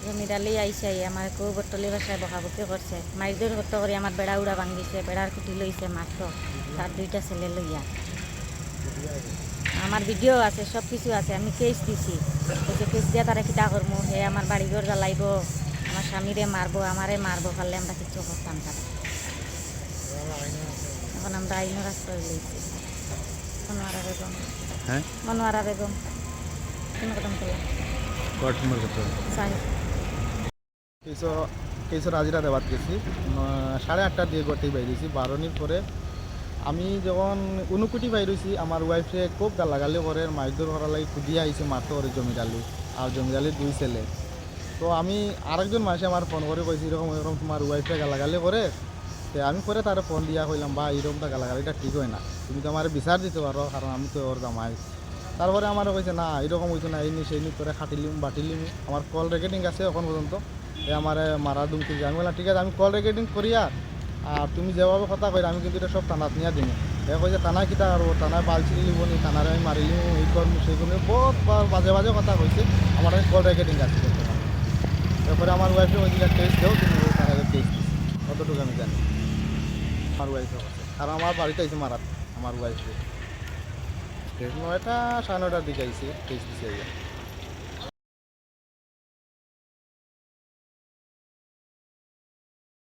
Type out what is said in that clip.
জমিদালি আইসে আমার কেউ বটলি বাসায় বকাবকি করছে মাইজোর হত্য করে আমার বেড়া উড়া ভাঙ্গিছে বেড়ার খুঁটি লইছে মাত্র তার দুইটা ছেলে লইয়া আমার ভিডিও আছে সব কিছু আছে আমি কেস দিছি বলছে কেস দিয়া তারা কিতা করবো হে আমার বাড়ি ঘর জ্বালাইব আমার স্বামীরে মারবো আমারে মারবো পারলে আমরা কিছু করতাম তারা এখন আমরা আইনের আশ্রয় লইছি মনোয়ারা বেগম হ্যাঁ মনোয়ারা বেগম কোন কদম করলাম কত নম্বর কত সাহেব কেসর হাজিরা দেওয়ার গেছি 8:30টার দিয়ে গড়তেই বাইরেছি বারোনির পরে আমি যখন উনুকুটি বাইরেছি আমার ওয়াইফে খুব গালাগালি করে মাইদুর করার লাগে খুদিয়া আইছে মারতে করে জমিদালি আর জমিদালির 2 ছেলে তো আমি আরেকজন মাসে আমার ফোন করে কইছি এরকম এরকম তোমার ওয়াইফে গালাগালি করে তো আমি পরে তার ফোন দিয়া কইলাম বা এরকমটা গালাগালিটা ঠিক হয় না তুমি তো আমার বিচার দিতে পারো কারণ আমি তো ওর জামাই তারপরে আমারও কইছে না এরকম হইতো না এই নি সেই নি করে খাটিলিম বাটিলিম আমার কল রেকর্ডিং আছে এখন পর্যন্ত এ আমার মারা দুমকি আমি বললাম ঠিক আছে আমি কল রেকর্ডিং করিয়া আর তুমি যেভাবে কথা কই আমি কিন্তু এটা সব থানাত নিয়ে দিম এ কইছে থানা কিতা আর থানায় বালছিলি লিব নি থানারে আমি মারিলিম এই করবো সেই করবো বহুত বাজে বাজে কথা কইছে আমার কল রেকর্ডিং আছে এরপরে আমার ওয়াইফে ওই দিকে কেস দেও তুমি ওই থানায় কেস দিচ্ছি কতটুকু আমি জানি আমার ওয়াইফে আছে আর আমার বাড়িতে আইছে মারাত আমার ওয়াইফে 9টা 9:30টার দিকে আইছে কেস দিছে